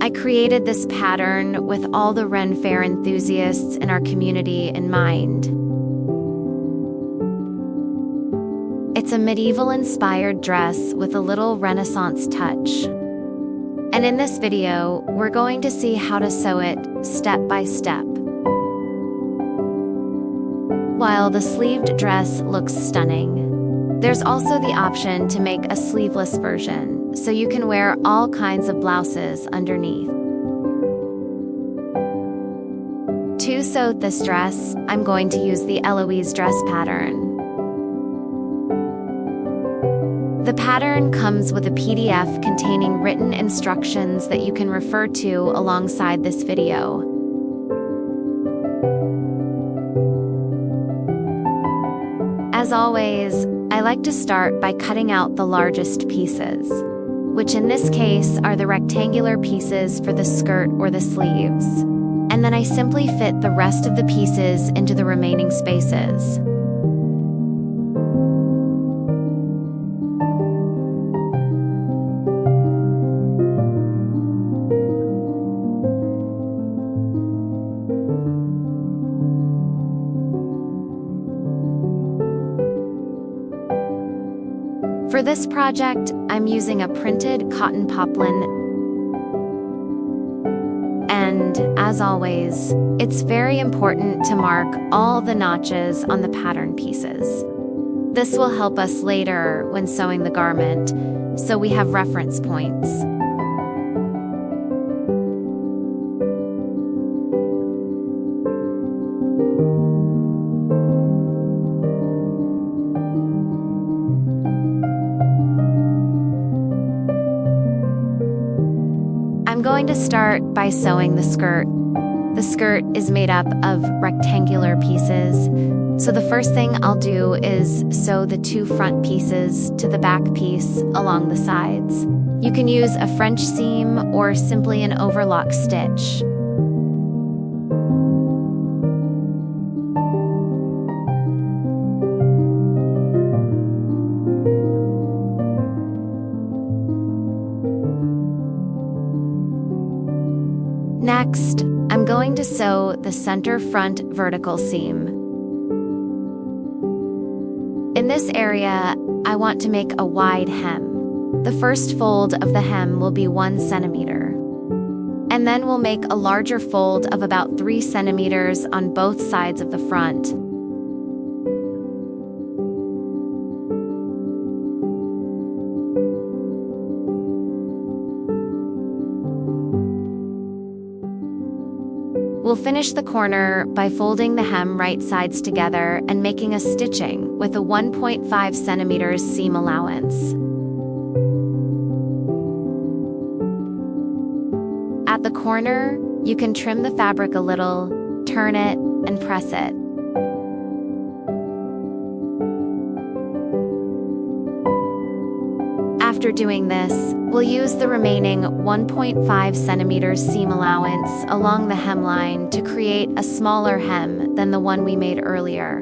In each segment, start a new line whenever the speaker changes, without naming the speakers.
I created this pattern with all the Renfair enthusiasts in our community in mind. It's a medieval-inspired dress with a little Renaissance touch. And in this video, we're going to see how to sew it step by step. While the sleeved dress looks stunning, there's also the option to make a sleeveless version, so you can wear all kinds of blouses underneath. To sew this dress, I'm going to use the Eloise dress pattern. The pattern comes with a PDF containing written instructions that you can refer to alongside this video. As always, I like to start by cutting out the largest pieces, which in this case are the rectangular pieces for the skirt or the sleeves. And then I simply fit the rest of the pieces into the remaining spaces. For this project, I'm using a printed cotton poplin. And, as always, it's very important to mark all the notches on the pattern pieces. This will help us later when sewing the garment, so we have reference points. I'm going to start by sewing the skirt. The skirt is made up of rectangular pieces, so the first thing I'll do is sew the two front pieces to the back piece along the sides. You can use a French seam or simply an overlock stitch. Next, I'm going to sew the center front vertical seam. In this area, I want to make a wide hem. The first fold of the hem will be 1 centimeter. And then we'll make a larger fold of about 3 centimeters on both sides of the front. We'll finish the corner by folding the hem right sides together and making a stitching with a 1.5 centimeters seam allowance. At the corner, you can trim the fabric a little, turn it, and press it. After doing this, we'll use the remaining 1.5 centimeters seam allowance along the hemline to create a smaller hem than the one we made earlier.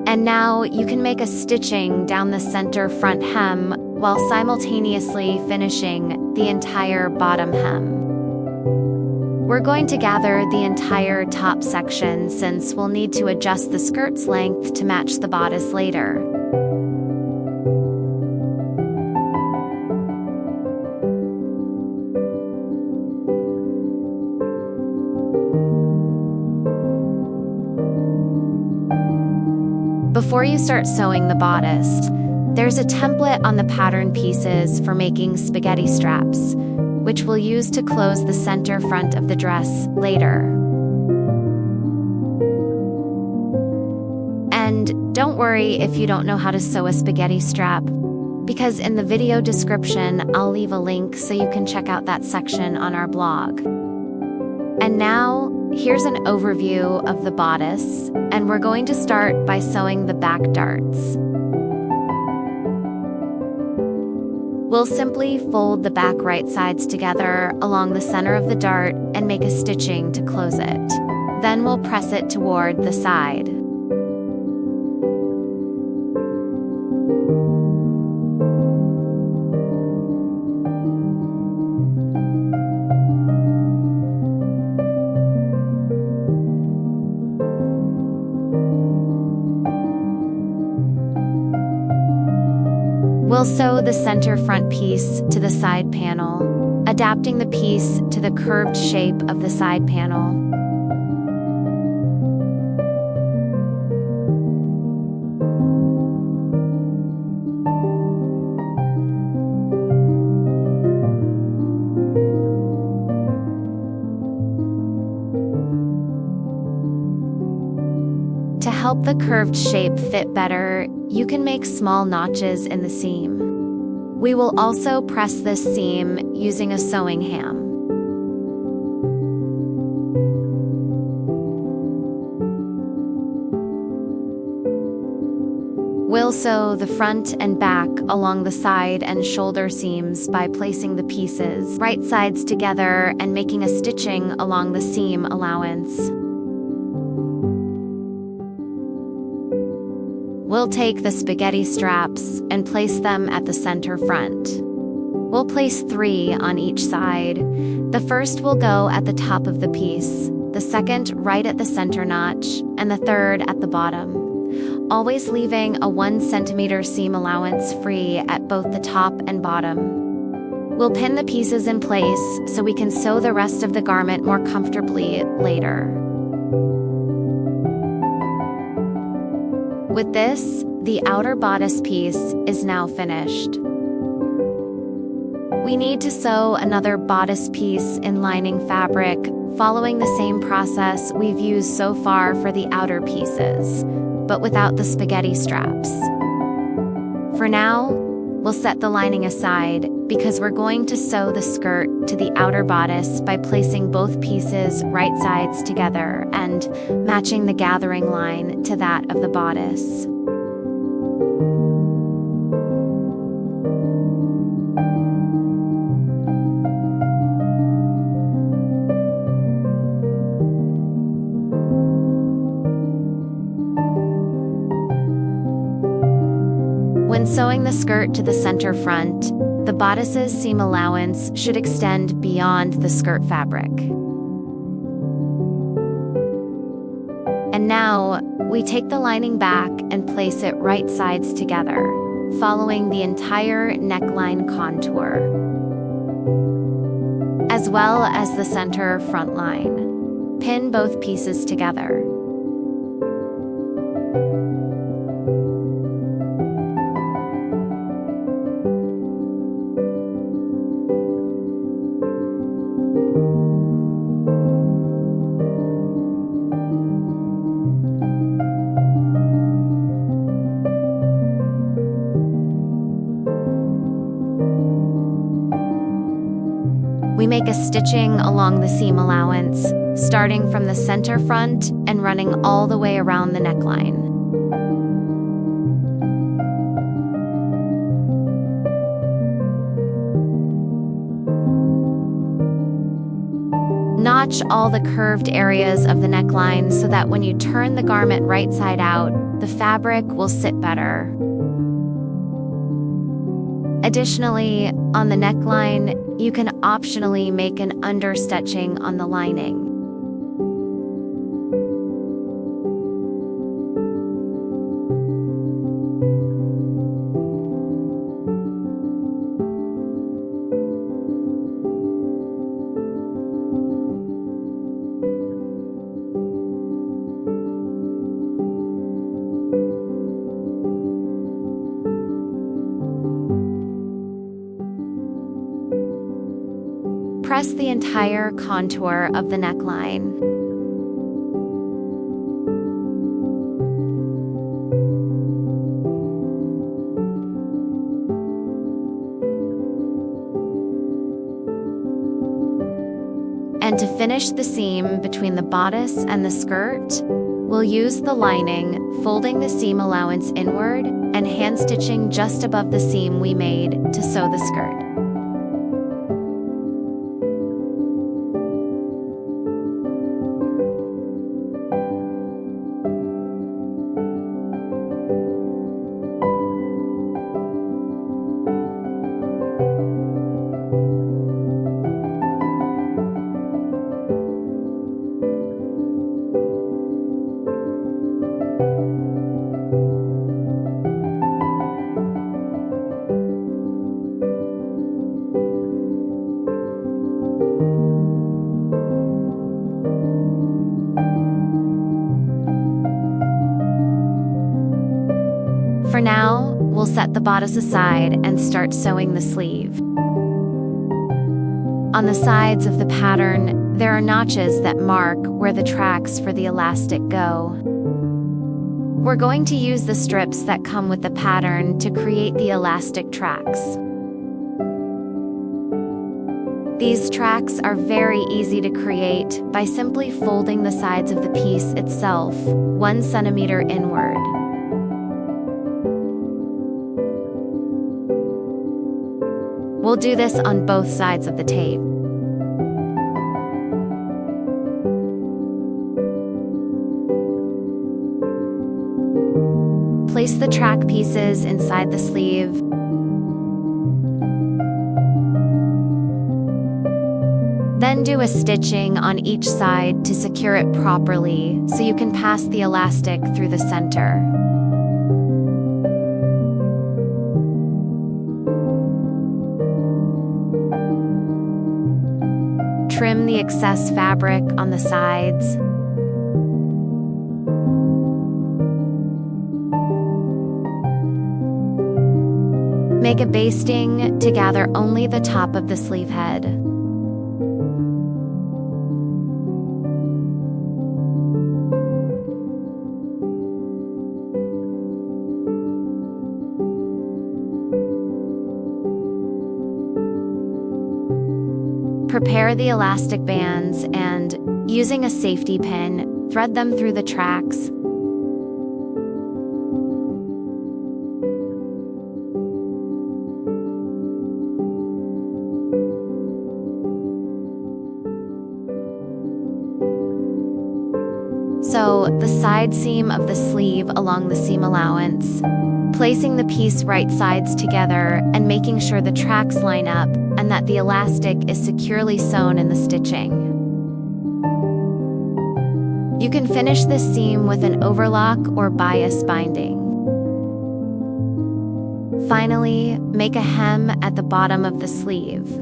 And now you can make a stitching down the center front hem while simultaneously finishing the entire bottom hem. We're going to gather the entire top section since we'll need to adjust the skirt's length to match the bodice later. Before you start sewing the bodice, there's a template on the pattern pieces for making spaghetti straps, which we'll use to close the center front of the dress later. And don't worry if you don't know how to sew a spaghetti strap, because in the video description I'll leave a link so you can check out that section on our blog. And now, here's an overview of the bodice, and we're going to start by sewing the back darts. We'll simply fold the back right sides together along the center of the dart and make a stitching to close it. Then we'll press it toward the side. We'll sew the center front piece to the side panel, adapting the piece to the curved shape of the side panel. To help the curved shape fit better, you can make small notches in the seam. We will also press this seam using a sewing ham. We'll sew the front and back along the side and shoulder seams by placing the pieces right sides together and making a stitching along the seam allowance. We'll take the spaghetti straps and place them at the center front. We'll place 3 on each side. The first will go at the top of the piece, the second right at the center notch, and the third at the bottom, always leaving a 1 centimeter seam allowance free at both the top and bottom. We'll pin the pieces in place so we can sew the rest of the garment more comfortably later. With this, the outer bodice piece is now finished. We need to sew another bodice piece in lining fabric, following the same process we've used so far for the outer pieces, but without the spaghetti straps. For now, we'll set the lining aside because we're going to sew the skirt to the outer bodice by placing both pieces right sides together and matching the gathering line to that of the bodice. When sewing the skirt to the center front, the bodice's seam allowance should extend beyond the skirt fabric. And now, we take the lining back and place it right sides together, following the entire neckline contour, as well as the center front line. Pin both pieces together. We make a stitching along the seam allowance, starting from the center front and running all the way around the neckline. Notch all the curved areas of the neckline so that when you turn the garment right side out, the fabric will sit better. Additionally, on the neckline, you can optionally make an understitching on the lining. Press the entire contour of the neckline. And to finish the seam between the bodice and the skirt, we'll use the lining, folding the seam allowance inward and hand stitching just above the seam we made to sew the skirt. For now, we'll set the bodice aside and start sewing the sleeve. On the sides of the pattern, there are notches that mark where the tracks for the elastic go. We're going to use the strips that come with the pattern to create the elastic tracks. These tracks are very easy to create by simply folding the sides of the piece itself 1 centimeter inward. We'll do this on both sides of the tape. Place the track pieces inside the sleeve. Then do a stitching on each side to secure it properly so you can pass the elastic through the center. Trim the excess fabric on the sides. Make a basting to gather only the top of the sleeve head. Prepare the elastic bands and, using a safety pin, thread them through the tracks. Sew the side seam of the sleeve along the seam allowance, placing the piece right sides together and making sure the tracks line up and that the elastic is securely sewn in the stitching. You can finish this seam with an overlock or bias binding. Finally, make a hem at the bottom of the sleeve.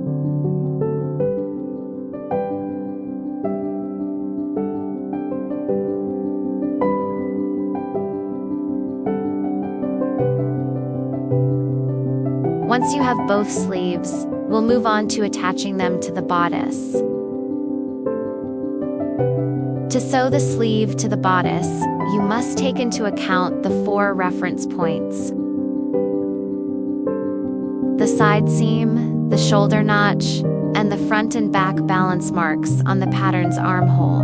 Once you have both sleeves, we'll move on to attaching them to the bodice. To sew the sleeve to the bodice, you must take into account the 4 reference points: the side seam, the shoulder notch, and the front and back balance marks on the pattern's armhole.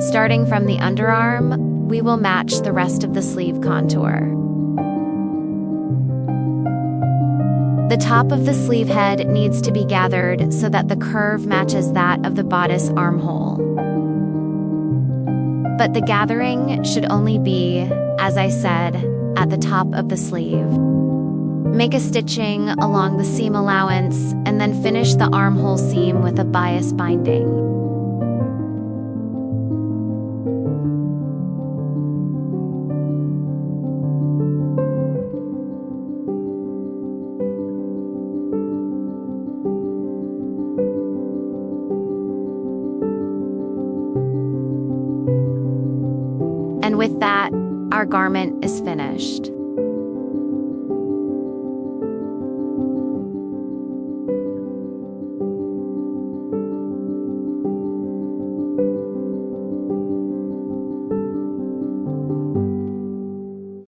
Starting from the underarm, we will match the rest of the sleeve contour. The top of the sleeve head needs to be gathered so that the curve matches that of the bodice armhole. But the gathering should only be, as I said, at the top of the sleeve. Make a stitching along the seam allowance and then finish the armhole seam with a bias binding. And with that, our garment is finished.